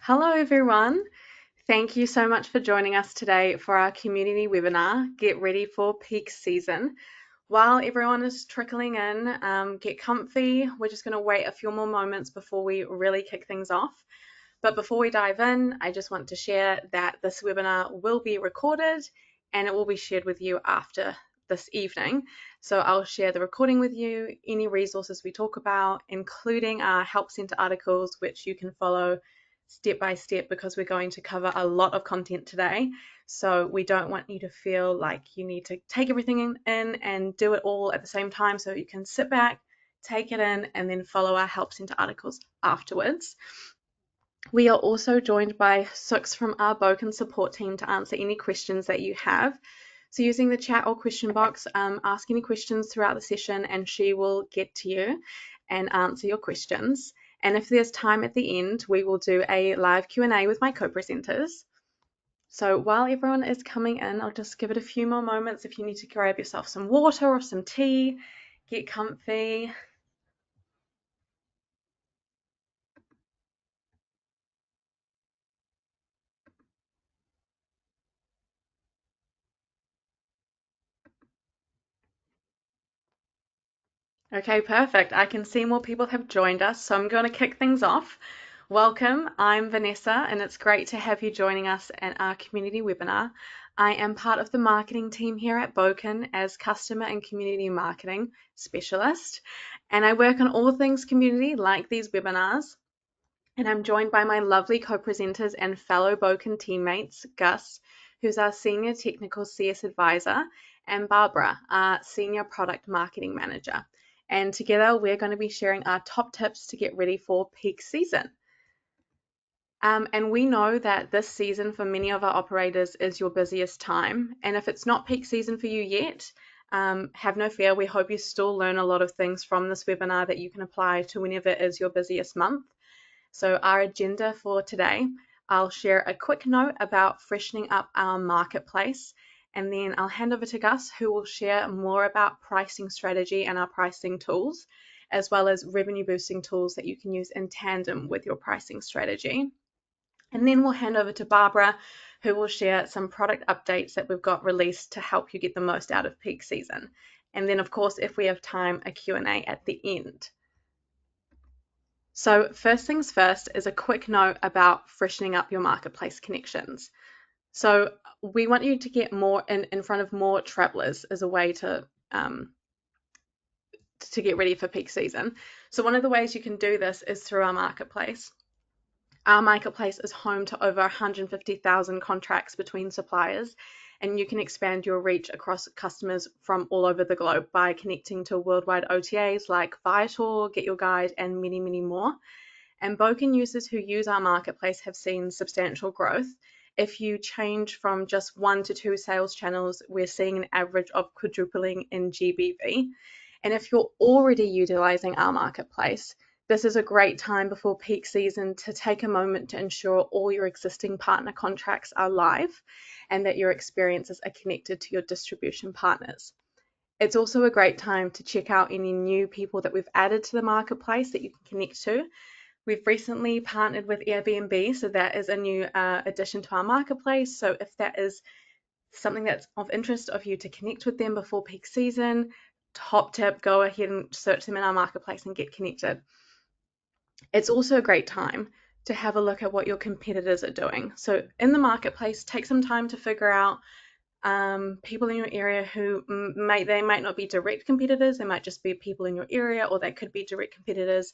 Hello, everyone. Thank you so much for joining us today for our community webinar, Get Ready for Peak Season. While everyone is trickling in, get comfy. We're just going to wait a few more moments before we really kick things off. But before we dive in, I just want to share that this webinar will be recorded and it will be shared with you after this evening. So I'll share the recording with you, any resources we talk about, including our Help Center articles, which you can follow step by step because we're going to cover a lot of content today. So we don't want you to feel like you need to take everything in and do it all at the same time. So you can sit back, take it in, and then follow our Help Center articles afterwards. We are also joined by Sux from our Bókun support team to answer any questions that you have. So using the chat or question box, ask any questions throughout the session and she will get to you and answer your questions. And if there's time at the end, we will do a live Q&A with my co-presenters. So while everyone is coming in, I'll just give it a few more moments. If you need to grab yourself some water or some tea, get comfy. Okay, perfect. I can see more people have joined us, so I'm going to kick things off. Welcome, I'm Vanessa, and it's great to have you joining us at our community webinar. I am part of the marketing team here at Bókun as customer and community marketing specialist, and I work on all things community like these webinars. And I'm joined by my lovely co-presenters and fellow Bókun teammates, Gus, who's our Senior Technical CS Advisor, and Barbara, our Senior Product Marketing Manager. And together we're going to be sharing our top tips to get ready for peak season. And we know that this season for many of our operators is your busiest time. And if it's not peak season for you yet, have no fear. We hope you still learn a lot of things from this webinar that you can apply to whenever it is your busiest month. So our agenda for today, I'll share a quick note about freshening up our marketplace, and then I'll hand over to Gus, who will share more about pricing strategy and our pricing tools, as well as revenue boosting tools that you can use in tandem with your pricing strategy. And then we'll hand over to Barbara, who will share some product updates that we've got released to help you get the most out of peak season. And then, of course, if we have time, a Q&A at the end. So first things first is a quick note about freshening up your marketplace connections. So we want you to get more in front of more travelers as a way to get ready for peak season. So one of the ways you can do this is through our marketplace. Our marketplace is home to over 150,000 contracts between suppliers, and you can expand your reach across customers from all over the globe by connecting to worldwide OTAs like Viator, Get Your Guide, and many, many more. And Bókun users who use our marketplace have seen substantial growth. If you change from just 1 to 2 sales channels, we're seeing an average of quadrupling in GBV. And if you're already utilizing our marketplace, this is a great time before peak season to take a moment to ensure all your existing partner contracts are live and that your experiences are connected to your distribution partners. It's also a great time to check out any new people that we've added to the marketplace that you can connect to. We've recently partnered with Airbnb, so that is a new addition to our marketplace. So if that is something that's of interest of you to connect with them before peak season, top tip, go ahead and search them in our marketplace and get connected. It's also a great time to have a look at what your competitors are doing. So in the marketplace, take some time to figure out people in your area who they might not be direct competitors. They might just be people in your area, or they could be direct competitors.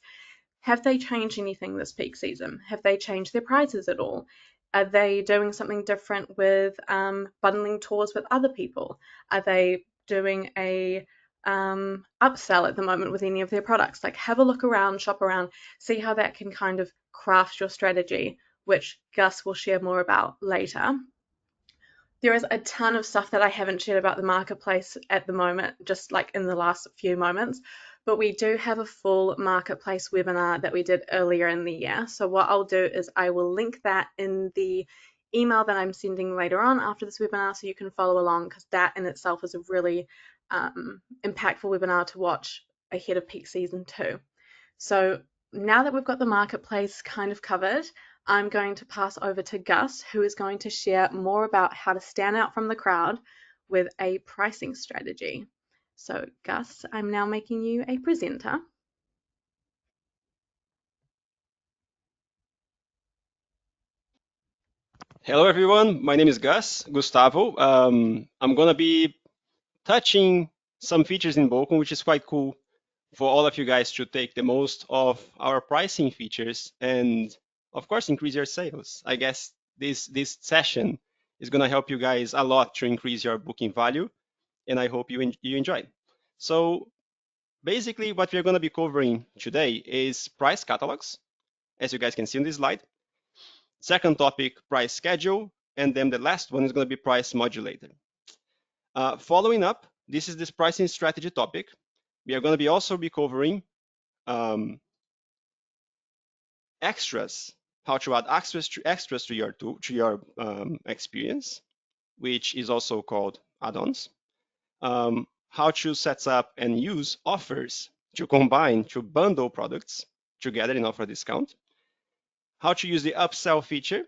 Have they changed anything this peak season? Have they changed their prices at all? Are they doing something different with bundling tours with other people? Are they doing a upsell at the moment with any of their products? Like, have a look around, shop around, see how that can kind of craft your strategy, which Gus will share more about later. There is a ton of stuff that I haven't shared about the marketplace at the moment, just like in the last few moments, but we do have a full marketplace webinar that we did earlier in the year. So what I'll do is I will link that in the email that I'm sending later on after this webinar so you can follow along, because that in itself is a really impactful webinar to watch ahead of peak season too. So now that we've got the marketplace kind of covered, I'm going to pass over to Gus, who is going to share more about how to stand out from the crowd with a pricing strategy. So, Gus, I'm now making you a presenter. Hello, everyone. My name is Gustavo. I'm going to be touching some features in Bókun, which is quite cool for all of you guys to take the most of our pricing features and, of course, increase your sales. I guess this session is going to help you guys a lot to increase your booking value, and I hope you enjoy. So basically, what we're going to be covering today is price catalogs, as you guys can see on this slide. Second topic, price schedule. And then the last one is going to be price modulator. Following up, this is this pricing strategy topic. We are going to be also be covering extras, how to add extras to your experience, which is also called add-ons. How to set up and use offers to combine, to bundle products together in offer discount. How to use the upsell feature,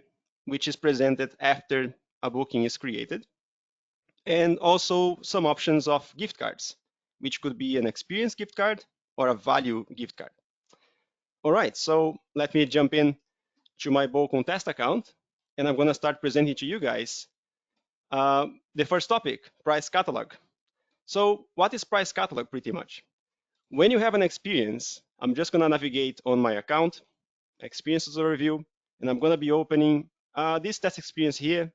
which is presented after a booking is created, and also some options of gift cards, which could be an experience gift card or a value gift card. All right, so let me jump in to my Bókun test account, and I'm going to start presenting to you guys the first topic, price catalog. So what is price catalog pretty much? When you have an experience, I'm just going to navigate on my account, experiences overview, and I'm going to be opening this test experience here,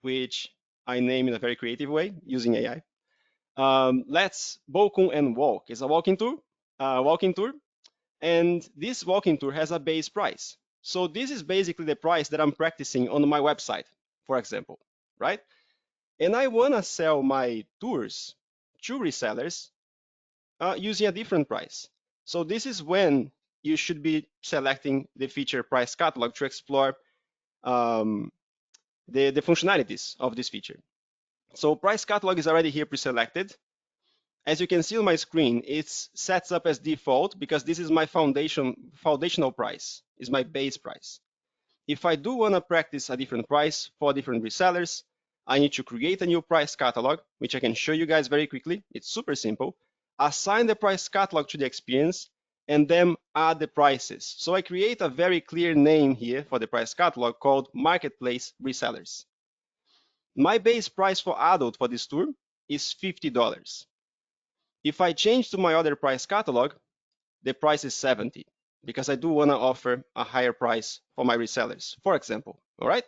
which I name in a very creative way using AI. Let's Bókun and walk. It's a walking tour, and this walking tour has a base price. So this is basically the price that I'm practicing on my website, for example, right? And I want to sell my tours to resellers using a different price. So this is when you should be selecting the feature price catalog to explore the functionalities of this feature. So price catalog is already here pre-selected. As you can see on my screen, it's sets up as default because this is my foundational price, is my base price. If I do want to practice a different price for different resellers, I need to create a new price catalog, which I can show you guys very quickly. It's super simple. Assign the price catalog to the experience, and then add the prices. So I create a very clear name here for the price catalog called Marketplace Resellers. My base price for adult for this tour is $50. If I change to my other price catalog, the price is 70 because I do want to offer a higher price for my resellers, for example. All right.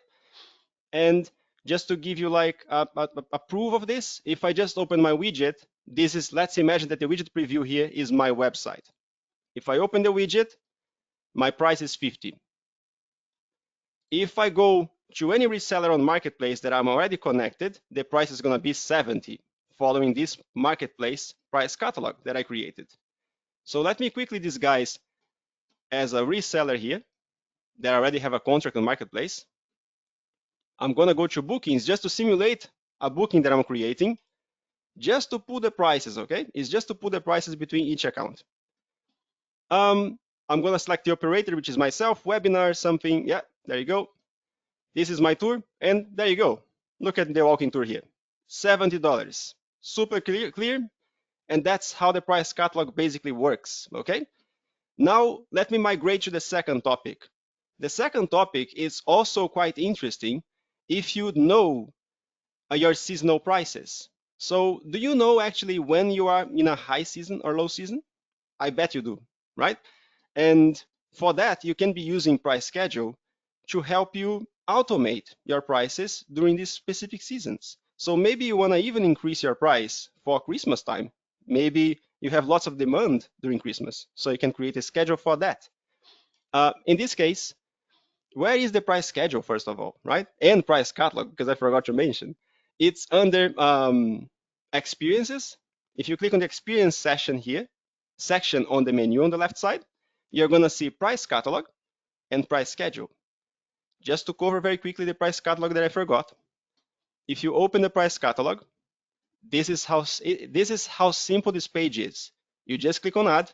And just to give you like a proof of this, if I just open my widget, this is, let's imagine that the widget preview here is my website. If I open the widget, my price is 50. If I go to any reseller on Marketplace that I'm already connected, the price is going to be 70, following this Marketplace price catalog that I created. So let me quickly disguise as a reseller here that already have a contract on Marketplace. I'm going to go to bookings just to simulate a booking that I'm creating, just to put the prices, okay? It's just to put the prices between each account. I'm going to select the operator, which is myself, webinar, something. Yeah, there you go. This is my tour, and there you go. Look at the walking tour here, $70. Super clear, and that's how the price catalog basically works, okay? Now, let me migrate to the second topic. The second topic is also quite interesting if you know your seasonal prices. So do you know actually when you are in a high season or low season? I bet you do, right? And for that, you can be using price schedule to help you automate your prices during these specific seasons. So maybe you want to even increase your price for Christmas time. Maybe you have lots of demand during Christmas, so you can create a schedule for that. In this case, where is the price schedule, first of all, right? And price catalog, because I forgot to mention. It's under experiences. If you click on the experience section on the menu on the left side, you're going to see price catalog and price schedule. Just to cover very quickly the price catalog that I forgot. If you open the price catalog, this is how simple this page is. You just click on add,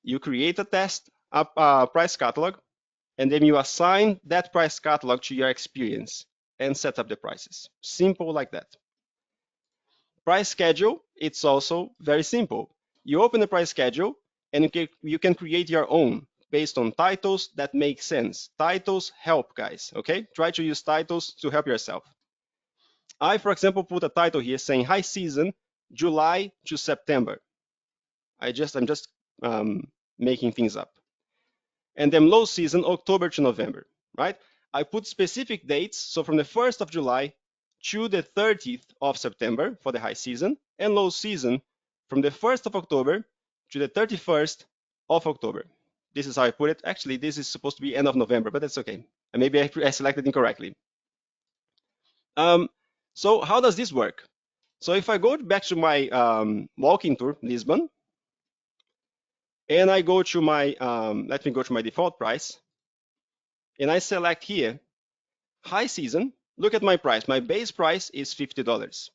you create a price catalog, and then you assign that price catalog to your experience and set up the prices. Simple like that. Price schedule, it's also very simple. You open the price schedule and you can create your own based on titles that make sense. Titles help, guys, okay? Try to use titles to help yourself. I, for example, put a title here saying high season, July to September. I'm just making things up. And then low season, October to November, right? I put specific dates, so from the 1st of July to the 30th of September for the high season, and low season from the 1st of October to the 31st of October. This is how I put it. Actually, this is supposed to be end of November, but that's okay. And maybe I selected incorrectly. So how does this work? So if I go back to my walking tour, Lisbon, and I go to my, let me go to my default price, and I select here, high season, look at my price. My base price is $50.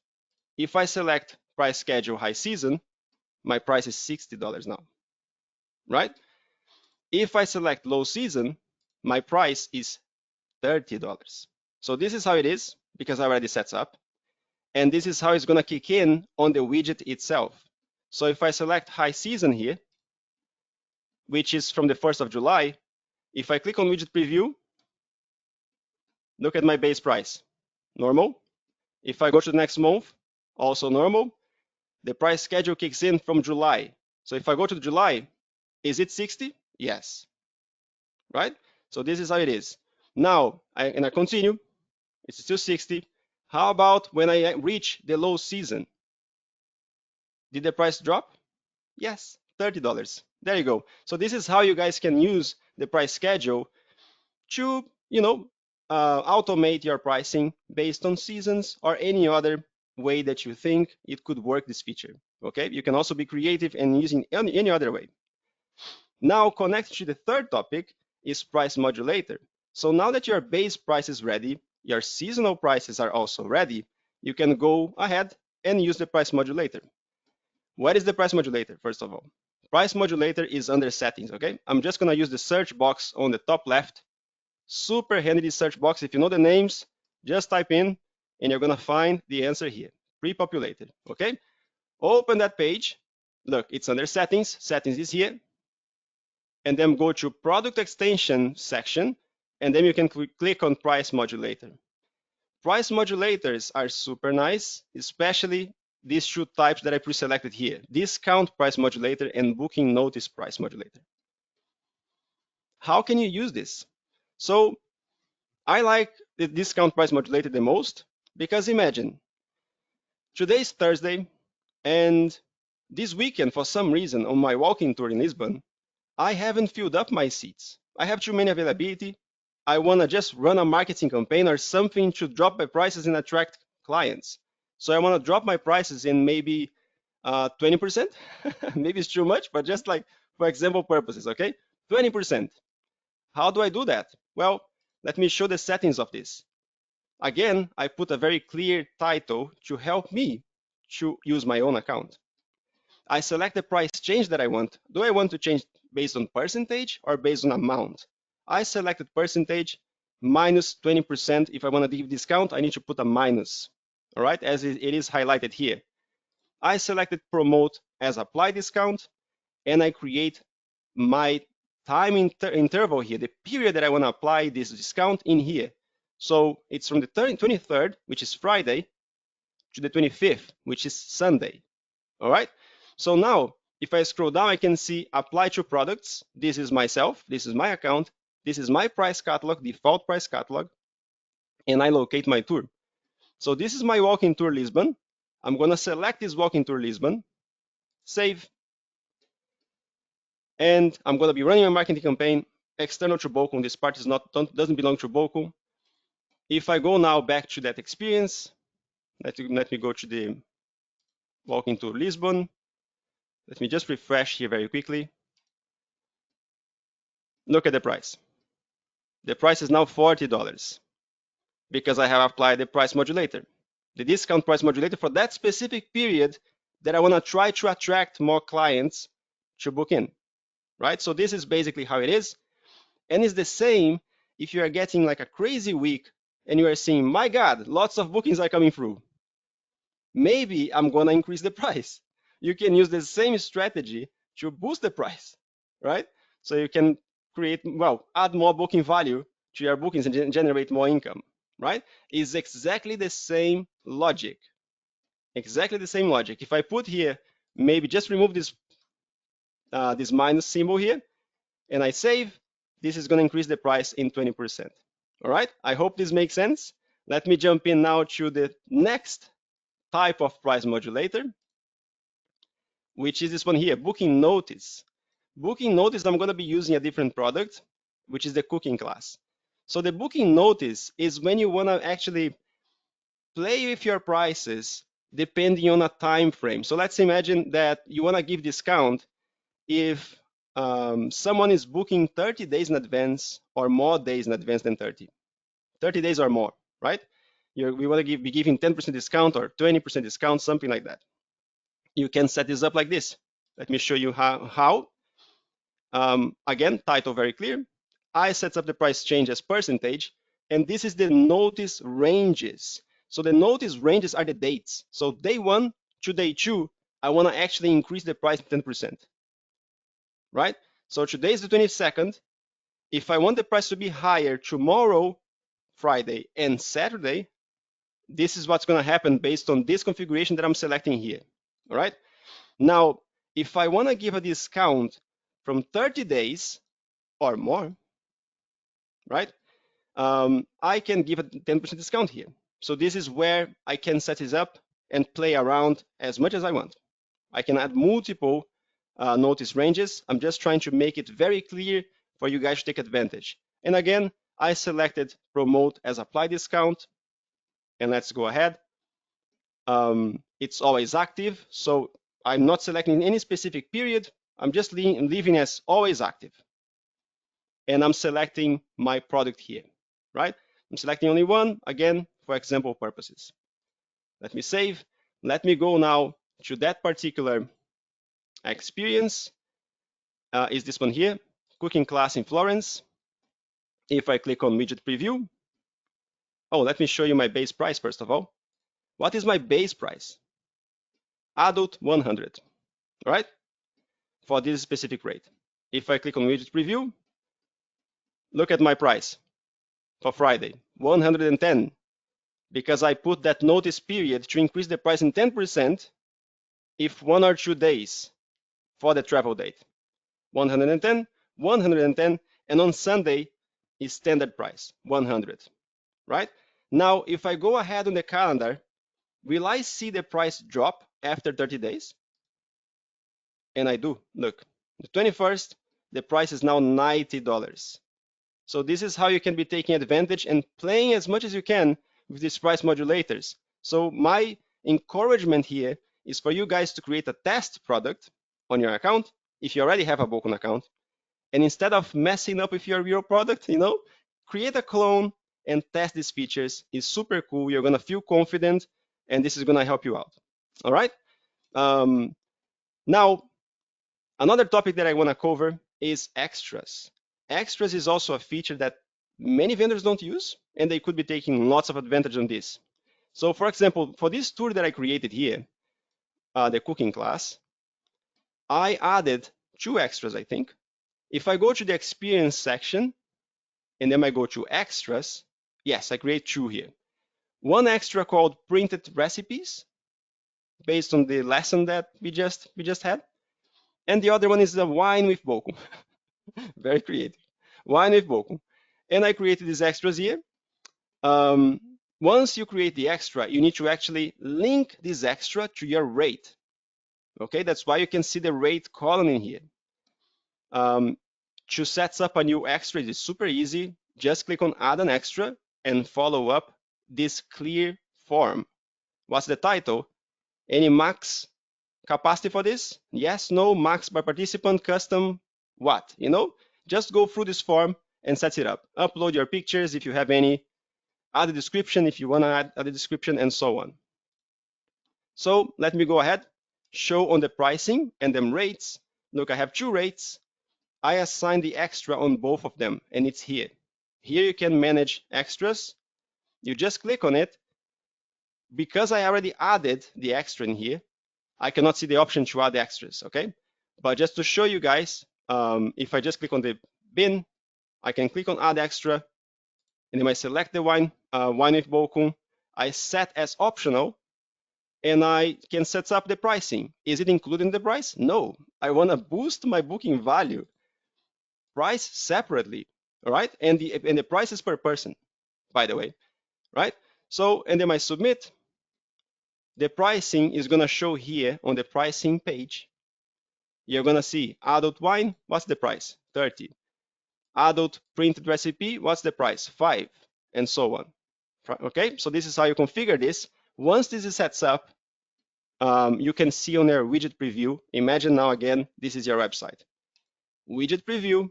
If I select price schedule high season, my price is $60 now, right? If I select low season, my price is $30. So this is how it is because I already set up. And this is how it's gonna kick in on the widget itself. So if I select high season here, which is from the 1st of July, if I click on widget preview, look at my base price, normal. If I go to the next month, also normal. The price schedule kicks in from July. So if I go to July, is it 60? Yes, right? So this is how it is. Now, I continue, it's still 60. How about when I reach the low season? Did the price drop? Yes, $30. There you go. So this is how you guys can use the price schedule to, automate your pricing based on seasons or any other way that you think it could work this feature. Okay, you can also be creative and using any other way. Now, connected to the third topic is price modulator. So now that your base price is ready, your seasonal prices are also ready, you can go ahead and use the price modulator. What is the price modulator, first of all? Price modulator is under settings, okay? I'm just gonna use the search box on the top left. Super handy search box. If you know the names, just type in and you're gonna find the answer here, pre-populated, okay? Open that page. Look, it's under settings. Settings is here. And then go to product extension section, and then you can click on price modulator. Price modulators are super nice, especially these two types that I pre-selected here, discount price modulator and booking notice price modulator. How can you use this? So I like the discount price modulator the most because imagine, today's Thursday, and this weekend, for some reason, on my walking tour in Lisbon, I haven't filled up my seats. I have too many availability. I want to just run a marketing campaign or something to drop my prices and attract clients. So I want to drop my prices in maybe 20%. Maybe it's too much, but just like for example purposes, okay? 20%. How do I do that? Well, let me show the settings of this. Again, I put a very clear title to help me to use my own account. I select the price change that I want. Do I want to change based on percentage or based on amount? I selected percentage minus 20%. If I want to give discount, I need to put a minus, all right, as it is highlighted here. I selected promote as apply discount, and I create my time interval here, the period that I want to apply this discount in here. So it's from the 23rd, which is Friday, to the 25th, which is Sunday, all right? So now, if I scroll down, I can see apply to products. This is myself. This is my account. This is my price catalog, default price catalog. And I locate my tour. So this is my walking tour Lisbon. I'm going to select this walking tour Lisbon, save. And I'm going to be running a marketing campaign external to Bókun. This part doesn't belong to Bókun. If I go now back to that experience, let me go to the walking tour Lisbon. Let me just refresh here very quickly. Look at the price. The price is now $40 because I have applied the price modulator, the discount price modulator for that specific period that I want to try to attract more clients to book in, right? So this is basically how it is. And it's the same if you are getting like a crazy week and you are seeing, my God, lots of bookings are coming through. Maybe I'm gonna increase the price. You can use the same strategy to boost the price, right? So you can create, well, add more booking value to your bookings and generate more income, right? It's exactly the same logic. Exactly the same logic. If I put here, maybe just remove this minus symbol here, and I save, this is going to increase the price in 20%. All right, I hope this makes sense. Let me jump in now to the next type of price modulator, which is this one here, booking notice. Booking notice, I'm going to be using a different product, which is the cooking class. So the booking notice is when you want to actually play with your prices depending on a time frame. So let's imagine that you want to give discount if someone is booking 30 days in advance or more days in advance than 30 days or more, right? We want to be giving 10% discount or 20% discount, something like that. You can set this up like this. Let me show you how. Again, title very clear. I set up the price change as percentage, and this is the notice ranges. So the notice ranges are the dates. So day 1 to day 2, I want to actually increase the price 10%, right? So today is the 22nd. If I want the price to be higher tomorrow, Friday, and Saturday, this is what's going to happen based on this configuration that I'm selecting here. All right. Now, if I want to give a discount from 30 days or more, right, I can give a 10% discount here. So this is where I can set this up and play around as much as I want. I can add multiple notice ranges. I'm just trying to make it very clear for you guys to take advantage. And again, I selected promote as apply discount. And let's go ahead. It's always active. So I'm not selecting any specific period. I'm just leaving as always active. And I'm selecting my product here, right? I'm selecting only one, again, for example purposes. Let me save. Let me go now to that particular experience. Is this one here, cooking class in Florence. If I click on widget preview, oh, let me show you my base price first of all. What is my base price? Adult 100, right? For this specific rate. If I click on widget preview, look at my price for Friday, 110, because I put that notice period to increase the price in 10% if 1 or 2 days for the travel date. 110, 110, and on Sunday is standard price, 100, right? Now, if I go ahead on the calendar, will I see the price drop after 30 days? And I do. Look, the 21st, the price is now $90. So this is how you can be taking advantage and playing as much as you can with these price modulators. So my encouragement here is for you guys to create a test product on your account if you already have a Bókun account. And instead of messing up with your real product, create a clone and test these features. It's super cool. You're going to feel confident, and this is going to help you out. All right. Now, another topic that I want to cover is extras. Extras is also a feature that many vendors don't use, and they could be taking lots of advantage on this. So for example, for this tour that I created here, the cooking class, I added 2 extras, I think. If I go to the experience section, and then I go to extras, yes, I create 2 here. One extra called printed recipes, based on the lesson that we just had. And the other one is the wine with Bókun. Very creative. Wine with Bókun. And I created these extras here. Once you create the extra, you need to actually link this extra to your rate. Okay, that's why you can see the rate column in here. To set up a new extra is super easy. Just click on add an extra and follow up this clear form. What's the title? Any max capacity for this? Yes, no, max by participant, custom, what? Just go through this form and set it up. Upload your pictures if you have any, add a description if you want to add a description, and so on. So let me go ahead, show on the pricing and then rates. Look, I have 2 rates. I assign the extra on both of them, and it's here. Here you can manage extras. You just click on it. Because I already added the extra in here, I cannot see the option to add extras, okay? But just to show you guys, if I just click on the bin, I can click on add extra, and then I select the wine, wine with Bókun. I set as optional, and I can set up the pricing. Is it included in the price? No, I want to boost my booking value. Price separately, all right? And the price is per person, by the way, right? So, and then I submit. The pricing is going to show here on the pricing page. You're going to see adult wine, what's the price? 30. Adult printed recipe, what's the price? 5, and so on. Okay, so this is how you configure this. Once this is set up, you can see on their widget preview. Imagine now again, this is your website. Widget preview,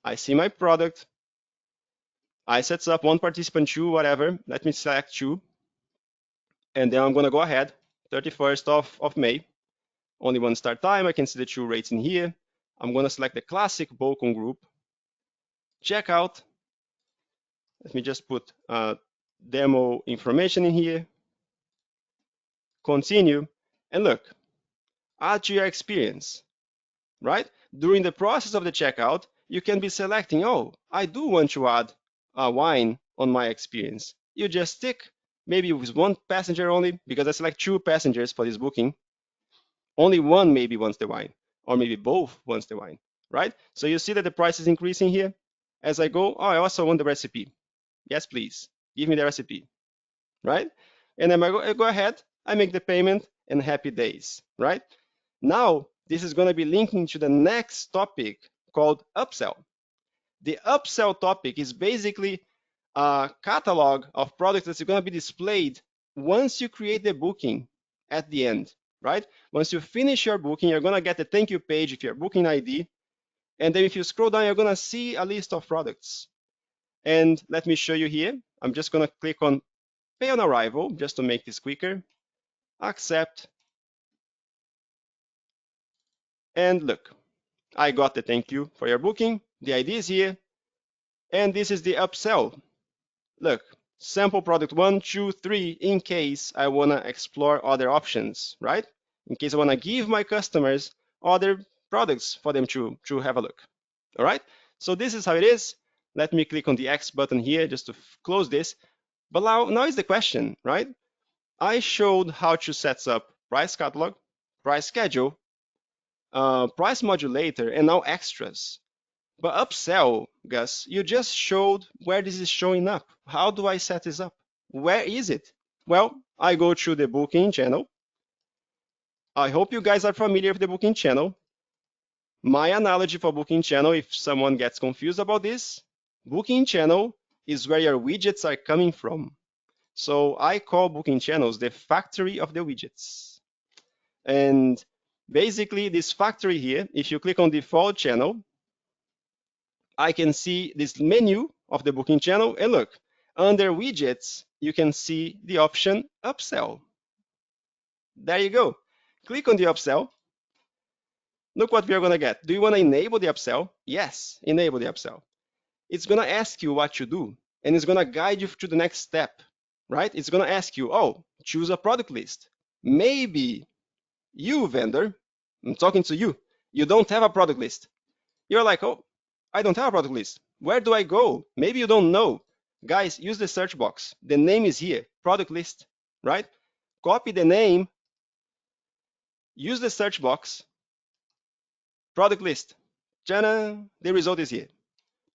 I see my product. I set up one participant 2, whatever. Let me select 2. And then I'm going to go ahead, 31st of May. Only one start time. I can see the 2 rates in here. I'm going to select the classic Bókun group. Checkout. Let me just put demo information in here. Continue. And look, add to your experience, right? During the process of the checkout, you can be selecting, oh, I do want to add a wine on my experience. You just tick, maybe with one passenger only, because I select 2 passengers for this booking. Only one maybe wants the wine, or maybe both wants the wine, right? So you see that the price is increasing here. As I go, oh, I also want the recipe. Yes, please, give me the recipe, right? And then I go ahead, I make the payment, and happy days, right? Now, this is going to be linking to the next topic called upsell. The upsell topic is basically a catalog of products that's going to be displayed once you create the booking at the end, right? Once you finish your booking, you're going to get the thank you page with your booking ID. And then if you scroll down, you're going to see a list of products. And let me show you here. I'm just going to click on pay on arrival just to make this quicker. Accept. And look, I got the thank you for your booking. The ID is here. And this is the upsell. Look, sample product 1, 2, 3, in case I want to explore other options, right? In case I want to give my customers other products for them to have a look. All right? So this is how it is. Let me click on the X button here just to close this. But now is the question, right? I showed how to set up price catalog, price schedule, price modulator, and now extras. But upsell, Gus, you just showed where this is showing up. How do I set this up? Where is it? Well, I go to the booking channel. I hope you guys are familiar with the booking channel. My analogy for booking channel, if someone gets confused about this, booking channel is where your widgets are coming from. So I call booking channels the factory of the widgets. And basically this factory here, if you click on default channel, I can see this menu of the booking channel. And look, under widgets, you can see the option upsell. There you go. Click on the upsell. Look what we are going to get. Do you want to enable the upsell? Yes, enable the upsell. It's going to ask you what to do, and it's going to guide you to the next step, right? It's going to ask you, oh, choose a product list. Maybe you, vendor, I'm talking to you, you don't have a product list. You're like, oh, I don't have a product list. Where do I go? Maybe you don't know. Guys, use the search box. The name is here, product list, right? Copy the name, use the search box, product list. Ta-da! The result is here.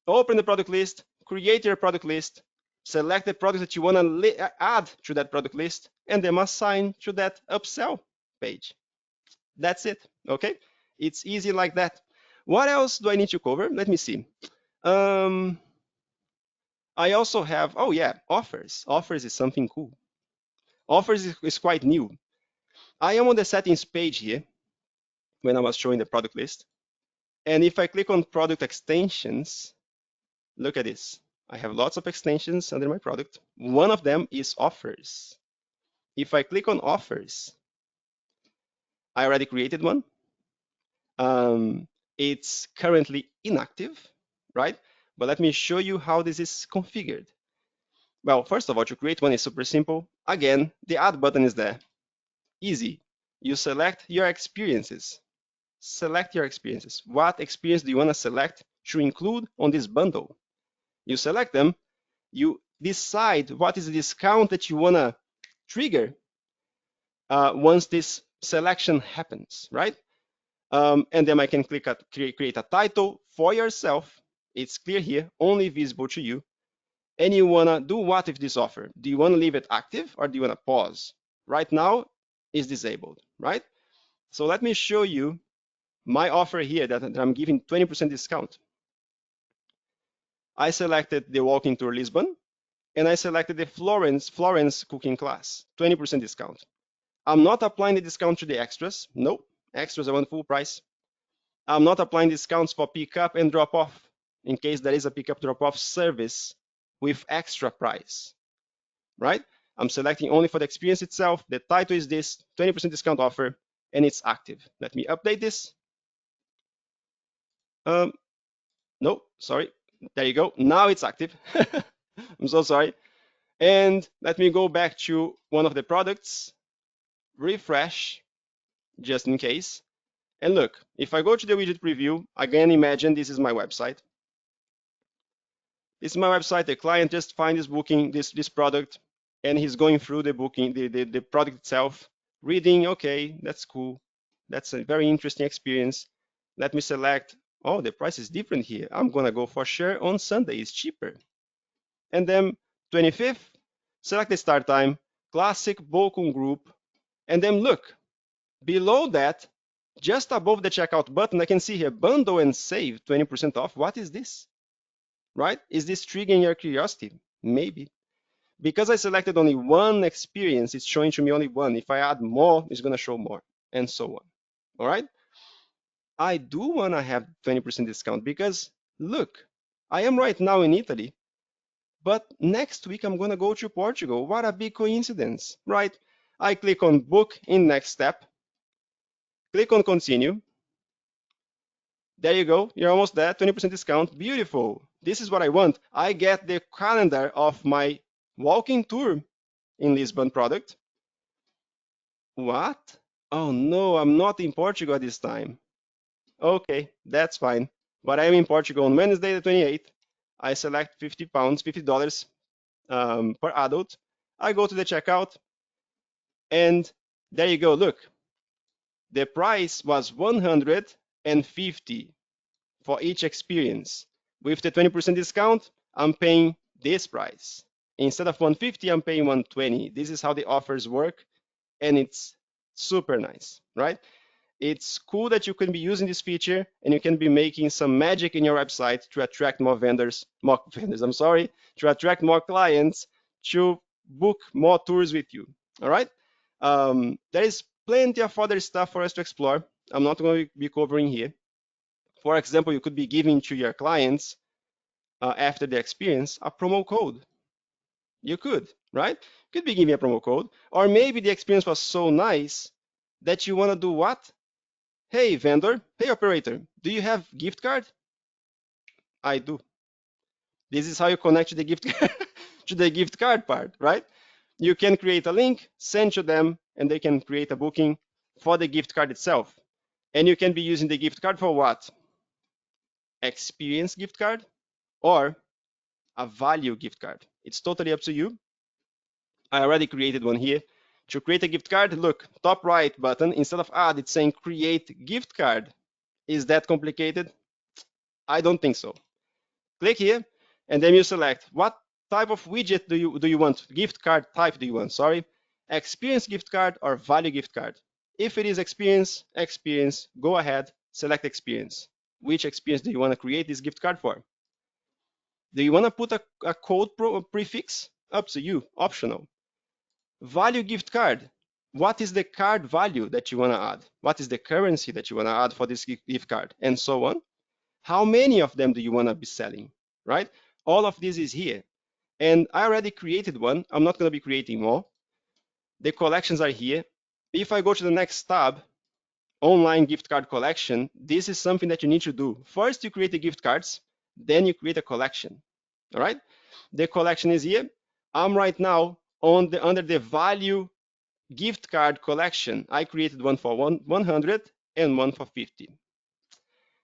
Open the product list, create your product list, select the product that you want to add to that product list, and then assign to that upsell page. That's it, okay? It's easy like that. What else do I need to cover? Let me see. I also have, oh yeah, offers. Offers is something cool. Offers is quite new. I am on the settings page here when I was showing the product list. And if I click on product extensions, look at this. I have lots of extensions under my product. One of them is offers. If I click on offers, I already created one. it's currently inactive, right? But let me show you how this is configured. Well, first of all, to create one is super simple. Again, the add button is there. Easy. You select your experiences. Select your experiences. What experience do you want to select to include on this bundle? You select them. You decide what is the discount that you want to trigger once this selection happens, right? And then I can click at create a title for yourself. It's clear here, only visible to you. And you want to do what with this offer? Do you want to leave it active or do you want to pause? Right now, it's disabled, right? So let me show you my offer here that I'm giving 20% discount. I selected the walking tour Lisbon, and I selected the Florence cooking class, 20% discount. I'm not applying the discount to the extras. Nope, extras are on full price. I'm not applying discounts for pickup and drop off in case there is a pickup drop off service with extra price, right? I'm selecting only for the experience itself. The title is this 20% discount offer, and it's active. Let me update this. No, sorry. There you go. Now it's active. I'm so sorry. And let me go back to one of the products, refresh, just in case. And look, if I go to the widget preview, again, imagine this is my website. This is my website. The client just find this booking, this product, and he's going through the booking, the product itself, reading, okay, that's cool. That's a very interesting experience. Let me select, oh, the price is different here. I'm gonna go for sure on Sunday, it's cheaper. And then 25th, select the start time, classic Bókun group, and then look, below that, just above the checkout button, I can see here, bundle and save 20% off. What is this? Right? Is this triggering your curiosity? Maybe. Because I selected only one experience, it's showing to me only one. If I add more, it's going to show more, and so on. All right? I do want to have 20% discount because, look, I am right now in Italy, but next week I'm going to go to Portugal. What a big coincidence, right? I click on book in next step, click on continue. There you go. You're almost there. 20% discount. Beautiful. This is what I want. I get the calendar of my walking tour in Lisbon product. What? Oh no, I'm not in Portugal this time. Okay, that's fine. But I am in Portugal on Wednesday the 28th. I select 50 pounds, $50 per adult. I go to the checkout and there you go. Look, the price was 150 for each experience. With the 20% discount, I'm paying this price. Instead of 150, I'm paying 120. This is how the offers work, and it's super nice, right? It's cool that you can be using this feature and you can be making some magic in your website to attract more vendors, to attract more clients to book more tours with you, all right? There is plenty of other stuff for us to explore. I'm not going to be covering here. For example, you could be giving to your clients after the experience a promo code. You could, right? Could be giving a promo code. Or maybe the experience was so nice that you want to do what? Hey, vendor. Hey, operator. Do you have gift card? I do. This is how you connect to the gift card, to the gift card part, right? You can create a link, send to them, and they can create a booking for the gift card itself. And you can be using the gift card for what? Experience gift card or a value gift card. It's totally up to you. I already created one here. To create a gift card, look, top right button, instead of add, it's saying create gift card. Is that complicated? I don't think so. Click here, and then you select what type of widget do you want? Gift card type do you want? Sorry, experience gift card or value gift card. If it is experience, go ahead, select experience. Which experience do you want to create this gift card for? Do you want to put a code prefix? Up to you, optional. Value gift card. What is the card value that you want to add? What is the currency that you want to add for this gift card? And so on. How many of them do you want to be selling, right? All of this is here. And I already created one. I'm not going to be creating more. The collections are here. If I go to the next tab, online gift card collection, this is something that you need to do. First, you create the gift cards, then you create a collection. All right? The collection is here. I'm right now under the value gift card collection. I created one for 100 and one for 50.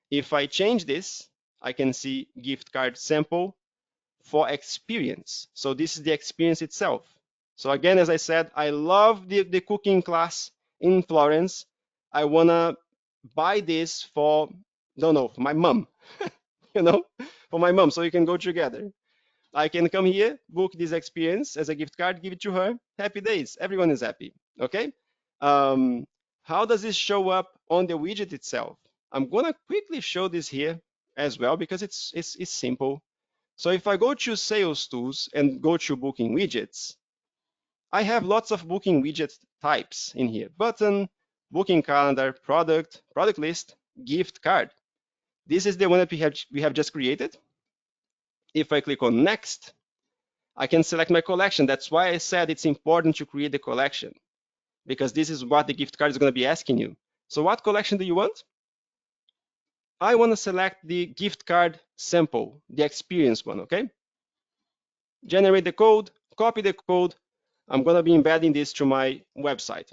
If I change this, I can see gift card sample for experience. So this is the experience itself. So again, as I said, I love the cooking class in Florence. I wanna buy this for, don't know, for my mom, you know, for my mom, so you can go together. I can come here, book this experience as a gift card, give it to her. Happy days. Everyone is happy. Okay. Um, how does this show up on the widget itself? I'm gonna quickly show this here as well because it's simple. So if I go to sales tools and go to booking widgets, I have lots of booking widget types in here. Button, booking calendar, product list, gift card. This is the one that we have just created. If I click on next, I can select my collection. That's why I said it's important to create the collection, because this is what the gift card is going to be asking you. So what collection do you want? I want to select the gift card sample, the experience one, okay? Generate the code, copy the code. I'm going to be embedding this to my website.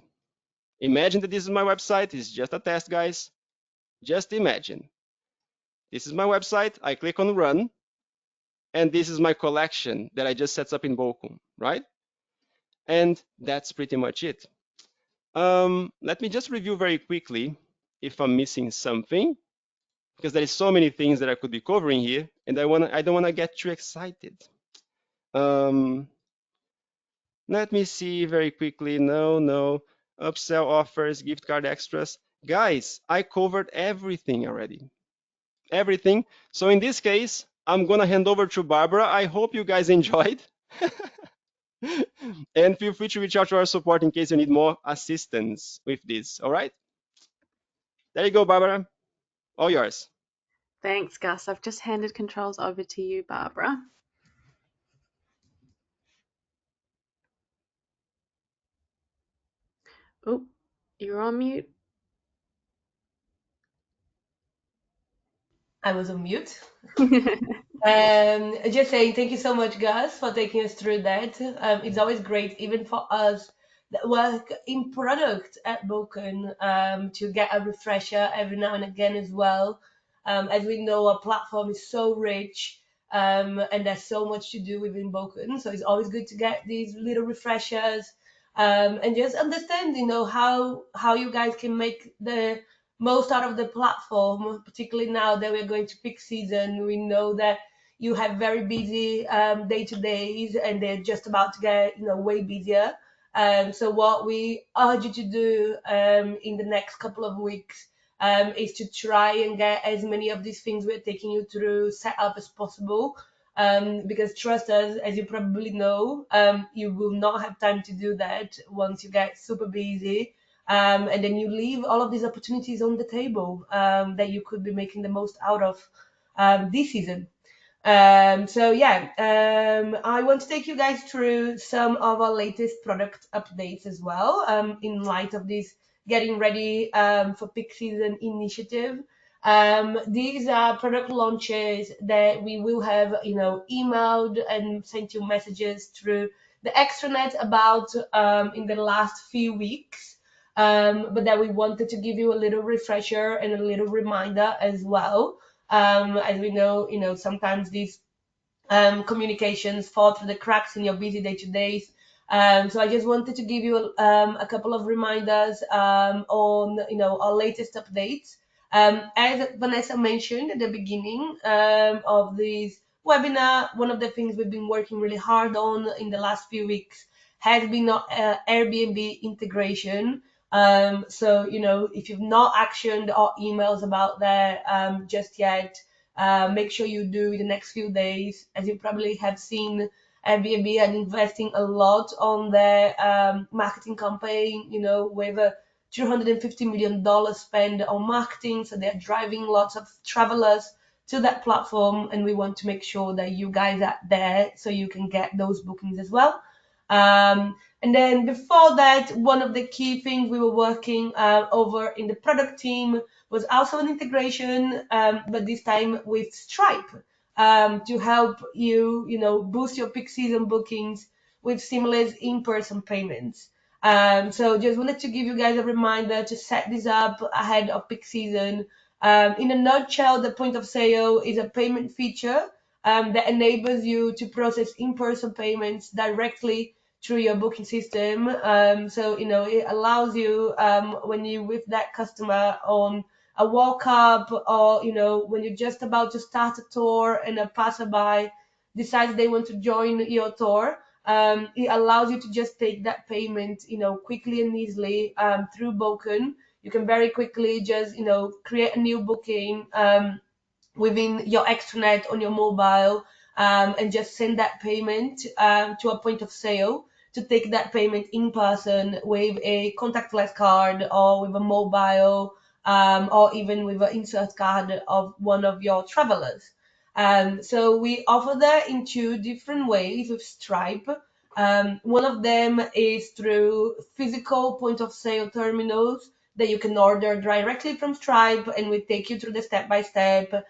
Imagine that this is my website. It's just a test, guys. Just imagine. This is my website. I click on run, and this is my collection that I just set up in Bókun, right? And that's pretty much it. Let me just review very quickly if I'm missing something, because there is so many things that I could be covering here, and I don't want to get too excited. Let me see very quickly. No. Upsell offers, gift card extras. Guys, I covered everything already. Everything. So in this case, I'm going to hand over to Barbara. I hope you guys enjoyed. And feel free to reach out to our support in case you need more assistance with this. All right? There you go, Barbara. All yours. Thanks, Gus. I've just handed controls over to you, Barbara. Oh, you're on mute. I was on mute. Just saying thank you so much, Gus, for taking us through that. It's always great, even for us that work in product at Bókun, to get a refresher every now and again as well. As we know, our platform is so rich, and there's so much to do within Bókun. So it's always good to get these little refreshers, and just understand, how you guys can make the most out of the platform, particularly now that we're going to peak season. We know that you have very busy day to days, and they're just about to get way busier. So what we urge you to do in the next couple of weeks is to try and get as many of these things we're taking you through set up as possible. Because trust us, as you probably know, you will not have time to do that once you get super busy. And then you leave all of these opportunities on the table that you could be making the most out of this season. So yeah, I want to take you guys through some of our latest product updates as well, in light of this getting ready for peak season initiative. These are product launches that we will have, emailed and sent you messages through the extranet about in the last few weeks. But that we wanted to give you a little refresher and a little reminder as well. As we know, sometimes these communications fall through the cracks in your busy day to days. So I just wanted to give you a couple of reminders on our latest updates. As Vanessa mentioned at the beginning of this webinar, one of the things we've been working really hard on in the last few weeks has been Airbnb integration. So if you've not actioned our emails about that just yet, make sure you do in the next few days. As you probably have seen, Airbnb are investing a lot on their marketing campaign, with a $250 million spend on marketing. So they're driving lots of travelers to that platform, and we want to make sure that you guys are there so you can get those bookings as well. And then before that, one of the key things we were working over in the product team was also an integration, but this time with Stripe, to help you, boost your peak season bookings with seamless in-person payments. So just wanted to give you guys a reminder to set this up ahead of peak season. In a nutshell, the point of sale is a payment feature that enables you to process in-person payments directly through your booking system. So it allows you, when you with that customer on a walk up, or when you're just about to start a tour and a passerby decides they want to join your tour. It allows you to just take that payment, quickly and easily through Bókun. You can very quickly just, create a new booking within your extranet on your mobile, and just send that payment to a point of sale to take that payment in person with a contactless card or with a mobile, or even with an insert card of one of your travelers. So we offer that in two different ways with Stripe. One of them is through physical point of sale terminals that you can order directly from Stripe, and we take you through the step by step,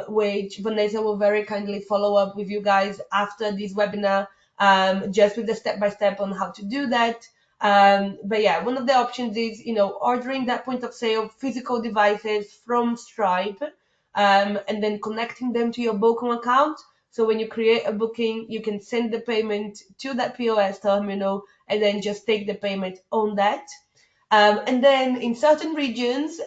which Vanessa will very kindly follow up with you guys after this webinar, just with the step by step on how to do that. But yeah, one of the options is, ordering that point of sale physical devices from Stripe, and then connecting them to your Bókun account. So when you create a booking, you can send the payment to that POS terminal and then just take the payment on that. And then in certain regions,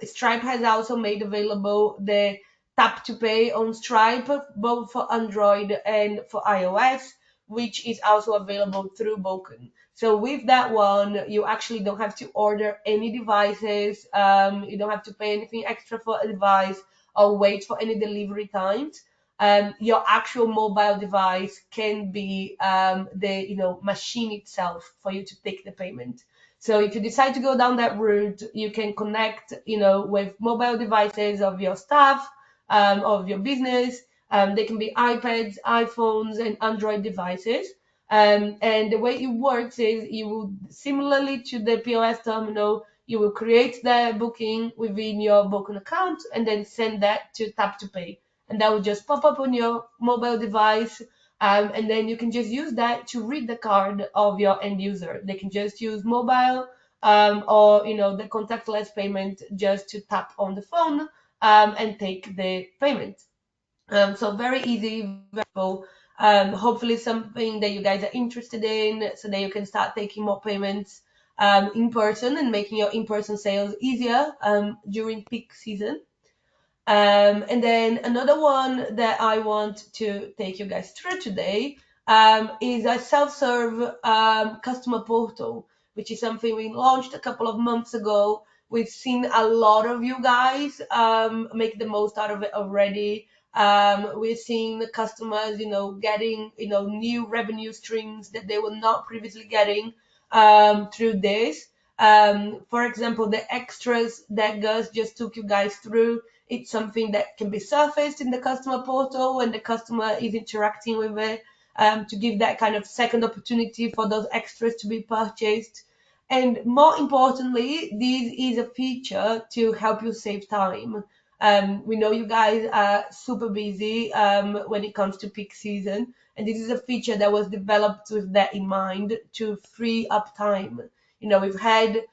Stripe has also made available the tap to pay on Stripe, both for Android and for iOS, which is also available through Bókun. So with that one, you actually don't have to order any devices. You don't have to pay anything extra for a device or wait for any delivery times. Your actual mobile device can be the machine itself for you to take the payment. So if you decide to go down that route, you can connect, with mobile devices of your staff, of your business. They can be iPads, iPhones, and Android devices. And the way it works is you will, similarly to the POS terminal, you will create the booking within your Bókun account and then send that to Tap to Pay. And that will just pop up on your mobile device. And then you can just use that to read the card of your end user. They can just use mobile, or the contactless payment just to tap on the phone, and take the payment. So very easy, very simple. Hopefully something that you guys are interested in, so that you can start taking more payments in person and making your in-person sales easier during peak season. And then another one that I want to take you guys through today is a self-serve customer portal, which is something we launched a couple of months ago. We've seen a lot of you guys make the most out of it already. We're seeing the customers, getting, new revenue streams that they were not previously getting through this. For example, the extras that Gus just took you guys through, it's something that can be surfaced in the customer portal when the customer is interacting with it, to give that kind of second opportunity for those extras to be purchased. And more importantly, this is a feature to help you save time. We know you guys are super busy when it comes to peak season, and this is a feature that was developed with that in mind to free up time. We've had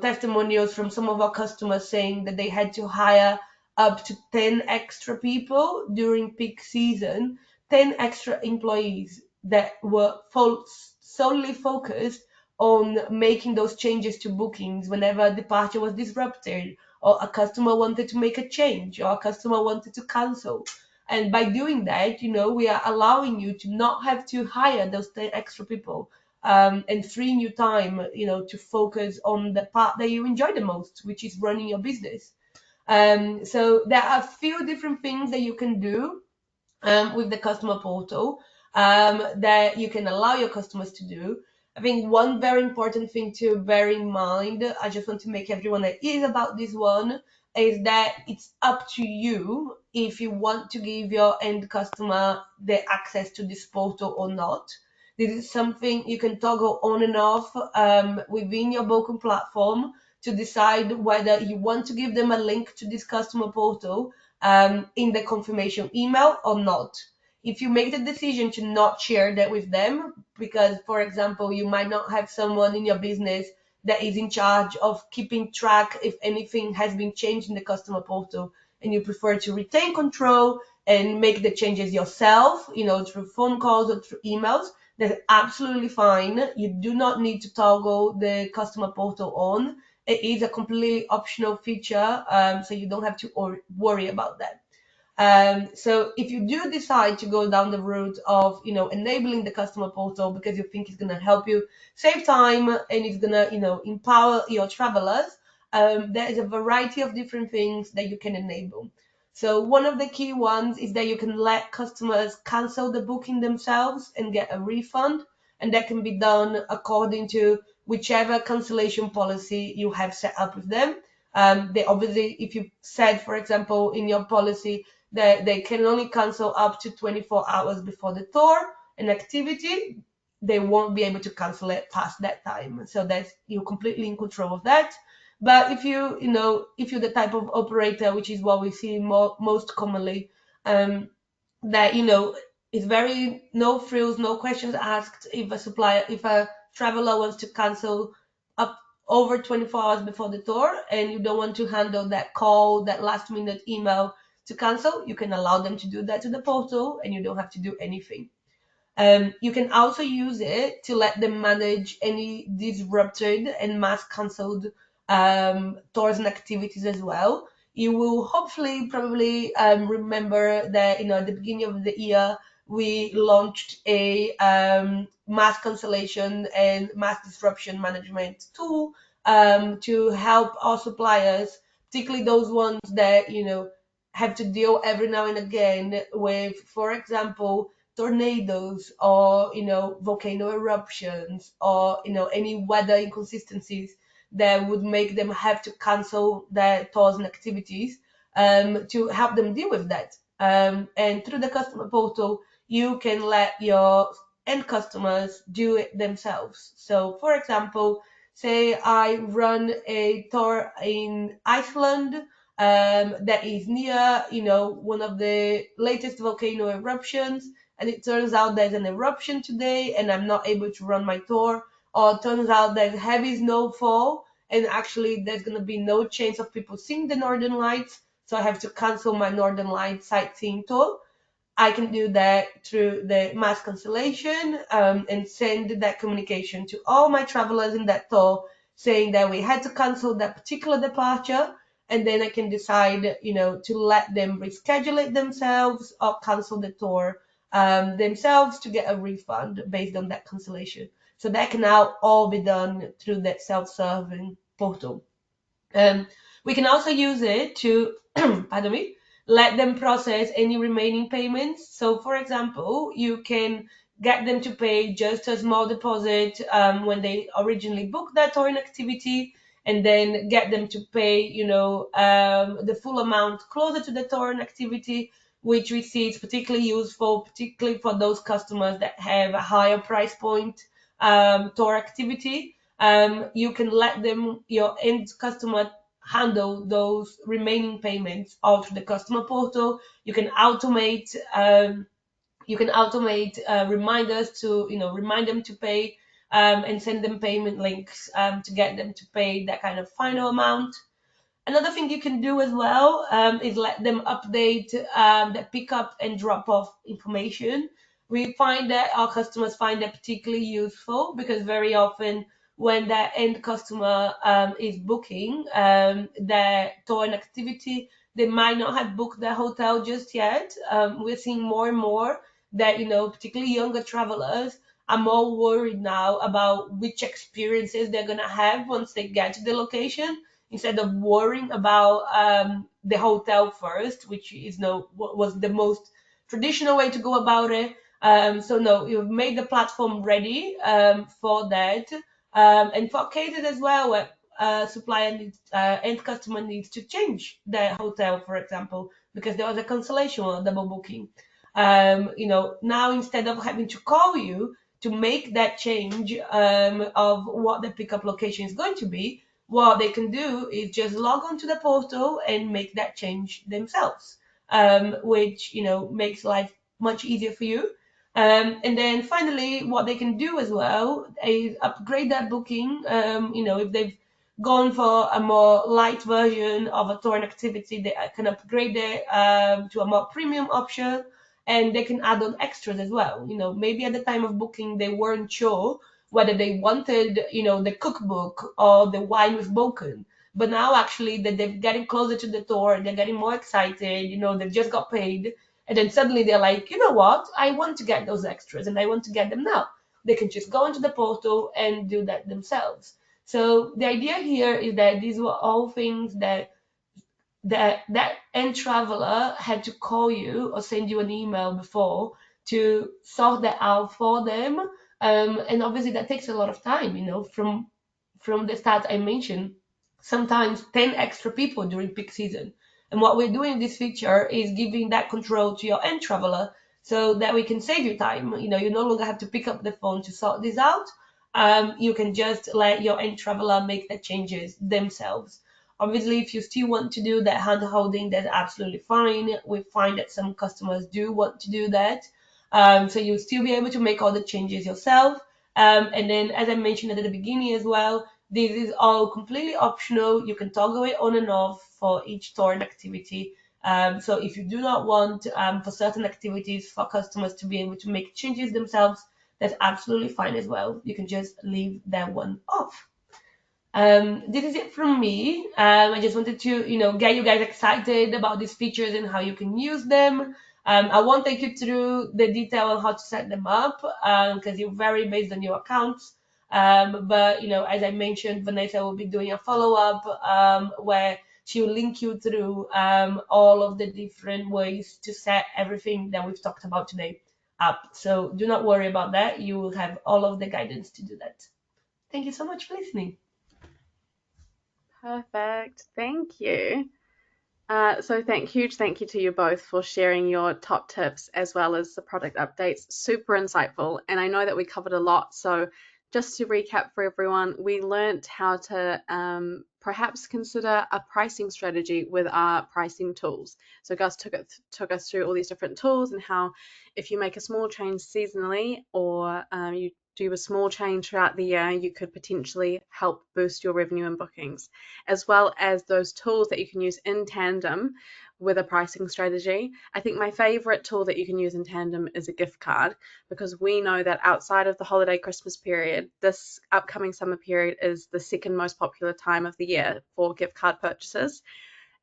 testimonials from some of our customers saying that they had to hire up to 10 extra people during peak season, 10 extra employees that were solely focused on making those changes to bookings whenever a departure was disrupted, or a customer wanted to make a change, or a customer wanted to cancel. And by doing that, we are allowing you to not have to hire those 10 extra people, and freeing you time, to focus on the part that you enjoy the most, which is running your business. So there are a few different things that you can do with the customer portal, that you can allow your customers to do. I think one very important thing to bear in mind, I just want to make everyone at ease about this one, is that it's up to you if you want to give your end customer the access to this portal or not. This is something you can toggle on and off within your Bókun platform to decide whether you want to give them a link to this customer portal in the confirmation email or not. If you make the decision to not share that with them, because, for example, you might not have someone in your business that is in charge of keeping track if anything has been changed in the customer portal, and you prefer to retain control and make the changes yourself, through phone calls or through emails, that's absolutely fine. You do not need to toggle the customer portal on. It is a completely optional feature, so you don't have to worry about that. So if you do decide to go down the route of, enabling the customer portal because you think it's going to help you save time and it's going to, empower your travelers, there is a variety of different things that you can enable. So one of the key ones is that you can let customers cancel the booking themselves and get a refund, and that can be done according to whichever cancellation policy you have set up with them. They obviously, if you said, for example, in your policy that they can only cancel up to 24 hours before the tour and activity, they won't be able to cancel it past that time. So that's, you're completely in control of that. But if if you're the type of operator, which is what we see most commonly, that it's very no frills, no questions asked. If a traveler wants to cancel up over 24 hours before the tour, and you don't want to handle that call, that last minute email to cancel, you can allow them to do that to the portal, and you don't have to do anything. You can also use it to let them manage any disrupted and mass cancelled tours and activities as well. You will hopefully probably remember that at the beginning of the year we launched a mass cancellation and mass disruption management tool to help our suppliers, particularly those ones that have to deal every now and again with, for example, tornadoes or volcano eruptions or any weather inconsistencies that would make them have to cancel their tours and activities, to help them deal with that. And through the customer portal, you can let your end customers do it themselves. So, for example, say I run a tour in Iceland that is near, one of the latest volcano eruptions, and it turns out there's an eruption today and I'm not able to run my tour, or it turns out there's heavy snowfall and actually there's going to be no chance of people seeing the northern lights, so I have to cancel my northern lights sightseeing tour. I can do that through the mass cancellation, and send that communication to all my travelers in that tour saying that we had to cancel that particular departure, and then I can decide, to let them reschedule it themselves or cancel the tour themselves to get a refund based on that cancellation. So that can now all be done through that self-serving portal. We can also use it to, pardon me, let them process any remaining payments. So, for example, you can get them to pay just a small deposit when they originally booked that touring activity, and then get them to pay, the full amount closer to the touring activity, which we see is particularly useful, particularly for those customers that have a higher price point tour activity. You can let them, your end customer, handle those remaining payments all through the customer portal. You can automate reminders to remind them to pay, and send them payment links to get them to pay that kind of final amount. Another thing you can do as well is let them update the pickup and drop off information. We find that our customers find that particularly useful because very often when the end customer is booking their tour and activity, they might not have booked their hotel just yet. We're seeing more and more that, particularly younger travelers are more worried now about which experiences they're going to have once they get to the location, instead of worrying about the hotel first, which is was the most traditional way to go about it. So no, you've made the platform ready for that, and for cases as well where supplier needs, end customer needs to change their hotel, for example, because there was a cancellation or a double booking. Now instead of having to call you to make that change of what the pickup location is going to be, what they can do is just log on to the portal and make that change themselves, which makes life much easier for you. And then finally, what they can do as well is upgrade that booking. If they've gone for a more light version of a touring activity, they can upgrade it to a more premium option, and they can add on extras as well. Maybe at the time of booking, they weren't sure whether they wanted, the cookbook or the wine with Bókun. But now actually that they're getting closer to the tour, they're getting more excited, they've just got paid. And then suddenly they're like, you know what? I want to get those extras and I want to get them now. They can just go into the portal and do that themselves. So the idea here is that these were all things that end traveler had to call you or send you an email before to sort that out for them. And obviously that takes a lot of time, from the start I mentioned, sometimes 10 extra people during peak season. And what we're doing in this feature is giving that control to your end traveler so that we can save you time. You no longer have to pick up the phone to sort this out. You can just let your end traveler make the changes themselves. Obviously, if you still want to do that hand holding, that's absolutely fine. We find that some customers do want to do that. So you'll still be able to make all the changes yourself. And then, as I mentioned at the beginning as well, this is all completely optional. You can toggle it on and off for each torrent activity. So if you do not want for certain activities for customers to be able to make changes themselves, that's absolutely fine as well. You can just leave that one off. This is it from me. I just wanted to, get you guys excited about these features and how you can use them. I won't take you through the detail on how to set them up because you vary based on your accounts. But as I mentioned, Vanessa will be doing a follow-up where she will link you through all of the different ways to set everything that we've talked about today up. So do not worry about that. You will have all of the guidance to do that. Thank you so much for listening. Perfect. Thank you. So huge thank you to you both for sharing your top tips as well as the product updates. Super insightful. And I know that we covered a lot. So just to recap for everyone, we learnt how to perhaps consider a pricing strategy with our pricing tools. So Gus took us through all these different tools and how if you make a small change seasonally or you do a small change throughout the year, you could potentially help boost your revenue and bookings, as well as those tools that you can use in tandem with a pricing strategy. I think my favorite tool that you can use in tandem is a gift card, because we know that outside of the holiday Christmas period, this upcoming summer period is the second most popular time of the year for gift card purchases.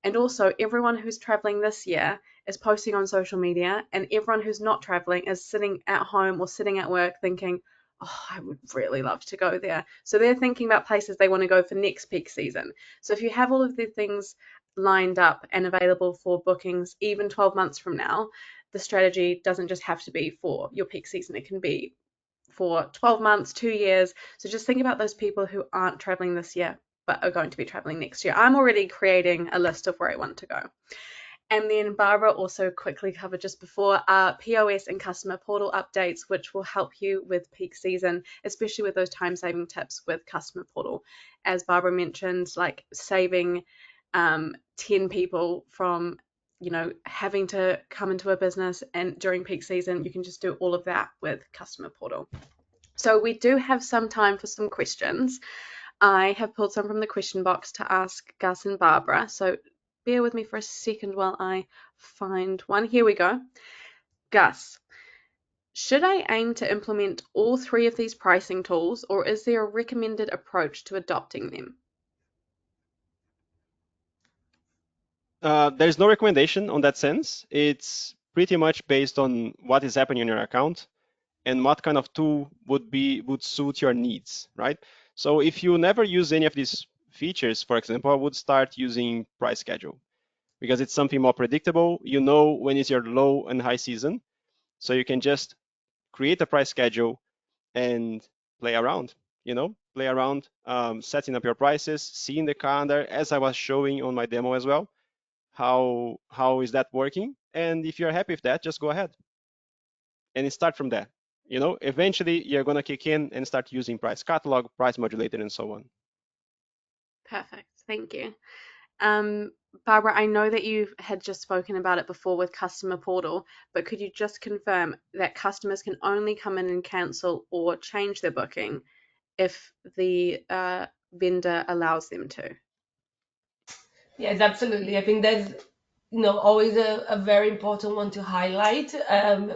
And also, everyone who's traveling this year is posting on social media, and everyone who's not traveling is sitting at home or sitting at work thinking, oh, I would really love to go there. So they're thinking about places they want to go for next peak season. So if you have all of the things lined up and available for bookings, even 12 months from now, the strategy doesn't just have to be for your peak season. It can be for 12 months, 2 years. So just think about those people who aren't traveling this year but are going to be traveling next year. I'm already creating a list of where I want to go. And then Barbara also quickly covered just before POS and customer portal updates, which will help you with peak season, especially with those time-saving tips with customer portal. As Barbara mentioned, like saving 10 people from having to come into a business and during peak season, you can just do all of that with customer portal. So we do have some time for some questions. I have pulled some from the question box to ask Gus and Barbara. So bear with me for a second while I find one. Here we go. Gus, should I aim to implement all three of these pricing tools, or is there a recommended approach to adopting them? There's no recommendation on that sense. It's pretty much based on what is happening in your account and what kind of tool would suit your needs, right? So if you never use any of these features, for example, I would start using price schedule because it's something more predictable. You know when is your low and high season, so you can just create a price schedule and play around. Play around, setting up your prices, seeing the calendar as I was showing on my demo as well. How is that working? And if you're happy with that, just go ahead and start from there. eventually you're going to kick in and start using price catalog, price modulator, and so on. Perfect. Thank you. Barbara, I know that you had just spoken about it before with customer portal, but could you just confirm that customers can only come in and cancel or change their booking if the vendor allows them to? Yes, absolutely. I think that's always a very important one to highlight,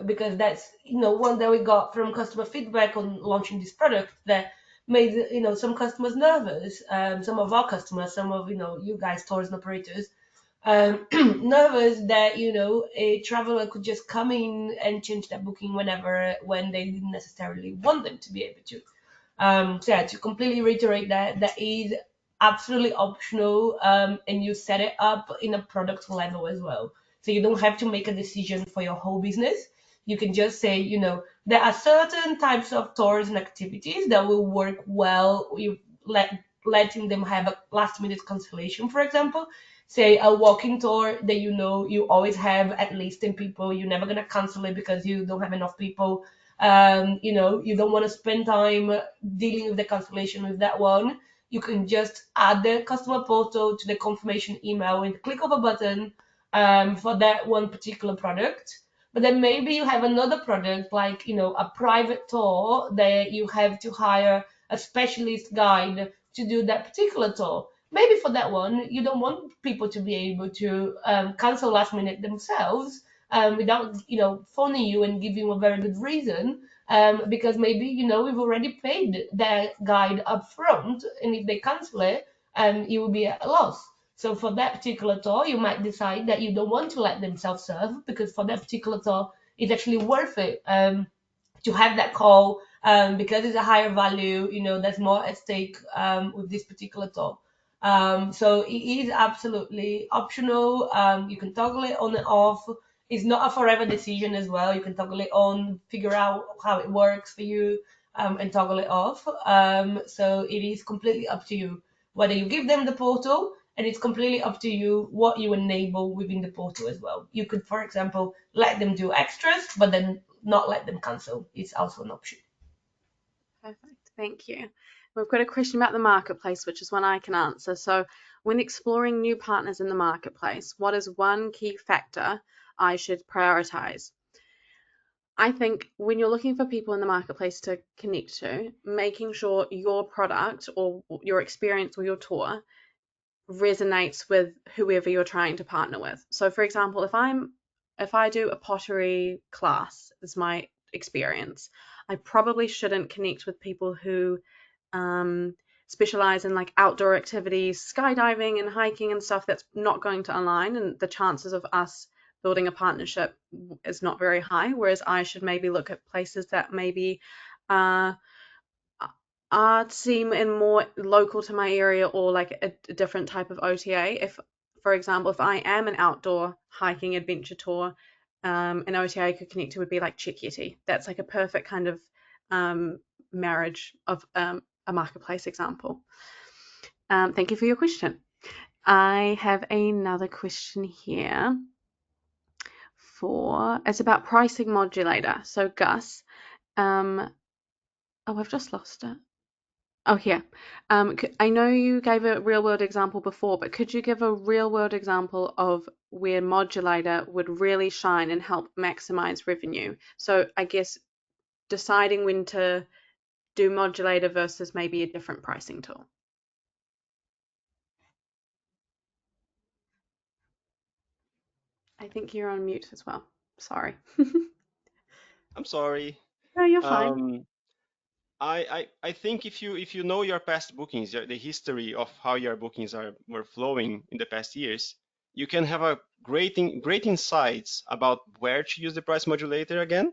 because that's one that we got from customer feedback on launching this product that made some customers nervous. Some of our customers, some of you guys, stores and operators, nervous that a traveler could just come in and change their booking whenever when they didn't necessarily want them to be able to. So yeah, to completely reiterate that is absolutely optional, and you set it up in a product level as well. So you don't have to make a decision for your whole business. You can just say, there are certain types of tours and activities that will work well. You letting them have a last minute cancellation, for example. Say a walking tour that you always have at least 10 people. You're never gonna cancel it because you don't have enough people. You don't want to spend time dealing with the cancellation with that one. You can just add the customer portal to the confirmation email and click of a button, for that one particular product. But then maybe you have another product like a private tour that you have to hire a specialist guide to do that particular tour. Maybe for that one you don't want people to be able to cancel last minute themselves, without phoning you and giving you a very good reason, because maybe we've already paid their guide up front, and if they cancel it, you will be at a loss. So for that particular tour, you might decide that you don't want to let them self-serve, because for that particular tour, it's actually worth it, to have that call, because it's a higher value. There's more at stake, with this particular tool. So it is absolutely optional. You can toggle it on and off. It's not a forever decision as well. You can toggle it on, figure out how it works for you, and toggle it off. So it is completely up to you whether you give them the portal, and it's completely up to you what you enable within the portal as well. You could, for example, let them do extras, but then not let them cancel. It's also an option. Perfect. Thank you. We've got a question about the marketplace, which is one I can answer. So, when exploring new partners in the marketplace, what is one key factor I should prioritize? I think when you're looking for people in the marketplace to connect to, making sure your product or your experience or your tour resonates with whoever you're trying to partner with. So for example, if I do a pottery class as my experience, I probably shouldn't connect with people who specialize in like outdoor activities, skydiving and hiking and stuff. That's not going to align, and the chances of us building a partnership is not very high. Whereas I should maybe look at places that maybe uh, artsy and more local to my area, or like a different type of OTA. If, for example, if I am an outdoor hiking adventure tour, an OTA I could connect to would be like Check Yeti. That's like a perfect kind of marriage of a marketplace example. Thank you for your question. I have another question here it's about pricing modulator. So Gus, I've just lost it. Oh, here. I know you gave a real world example before, but could you give a real world example of where modulator would really shine and help maximize revenue? So I guess deciding when to do modulator versus maybe a different pricing tool. I think you're on mute as well. Sorry. I'm sorry. No, you're fine. Um, I think if you know your past bookings, the history of how your bookings were flowing in the past years, you can have a great insights about where to use the price modulator again,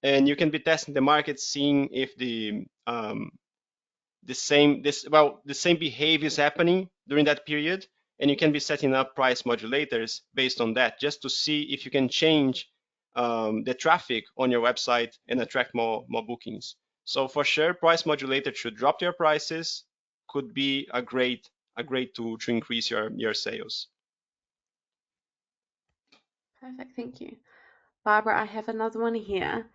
and you can be testing the market, seeing if the same behavior is happening during that period, and you can be setting up price modulators based on that, just to see if you can change the traffic on your website and attract more bookings. So for sure, price modulator should drop your prices. Could be a great tool to increase your sales. Perfect. Thank you. Barbara, I have another one here.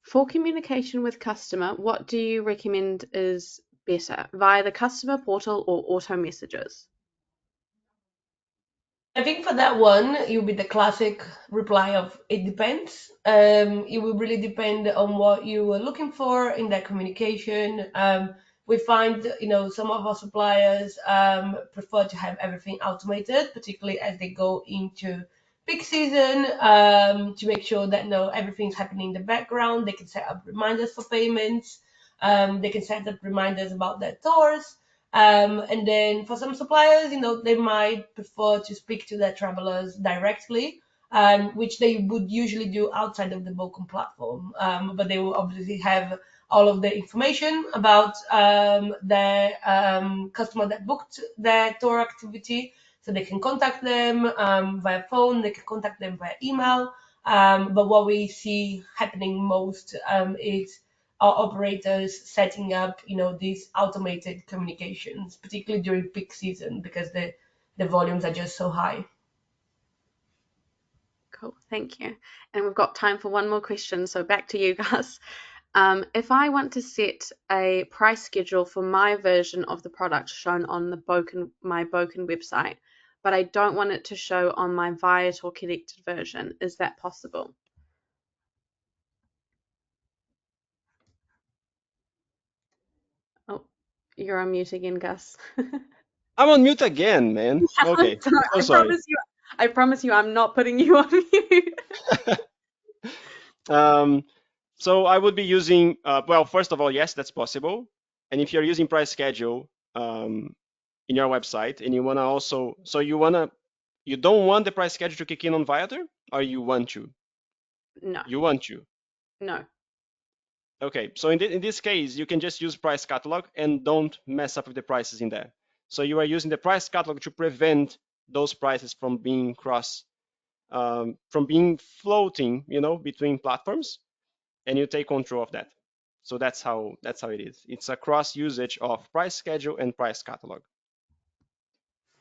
For communication with customer, what do you recommend is better, via the customer portal or auto messages? I think for that one, it will be the classic reply of it depends. It will really depend on what you were looking for in that communication. We find, some of our suppliers prefer to have everything automated, particularly as they go into peak season, to make sure that everything's happening in the background. They can set up reminders for payments. They can set up reminders about their tours. And then for some suppliers, they might prefer to speak to their travelers directly, which they would usually do outside of the Bókun platform. But they will obviously have all of the information about their customer that booked their tour activity. So they can contact them via phone, they can contact them via email. But what we see happening most is our operators setting up, these automated communications, particularly during peak season, because the volumes are just so high. Cool, thank you. And we've got time for one more question, so back to you guys. If I want to set a price schedule for my version of the product shown on my Bókun website, but I don't want it to show on my Viator connected version, is that possible? Oh, you're on mute again, Gus. I'm on mute again, man. I'm Okay, sorry. so sorry. I promise you, I'm not putting you on mute. Um, so I would be using, well, first of all, yes, that's possible. And if you're using price schedule in your website and you wanna also, so you don't want the price schedule to kick in on Viator, or you want to? No, You want to. no. Okay, so in this case, you can just use price catalog and don't mess up with the prices in there. So you are using the price catalog to prevent those prices from being from being floating, between platforms, and you take control of that. So that's how it is. It's a cross usage of price schedule and price catalog.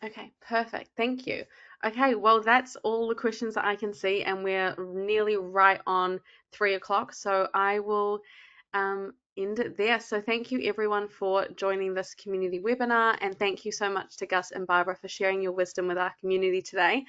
Okay, perfect. Thank you. Okay, well, that's all the questions that I can see, and we're nearly right on 3 o'clock. So I will end it there. So thank you everyone for joining this community webinar, and thank you so much to Gus and Barbara for sharing your wisdom with our community today.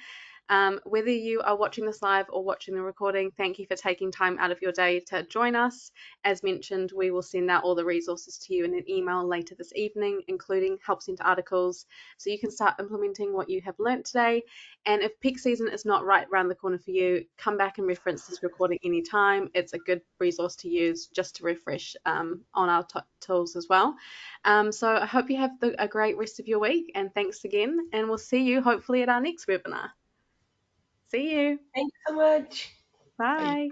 Whether you are watching this live or watching the recording, thank you for taking time out of your day to join us. As mentioned, we will send out all the resources to you in an email later this evening, including Help Centre articles, so you can start implementing what you have learnt today. And if peak season is not right around the corner for you, come back and reference this recording anytime. It's a good resource to use just to refresh on our tools as well. So I hope you have a great rest of your week, and thanks again, and we'll see you hopefully at our next webinar. See you. Thank you so much. Bye. Bye.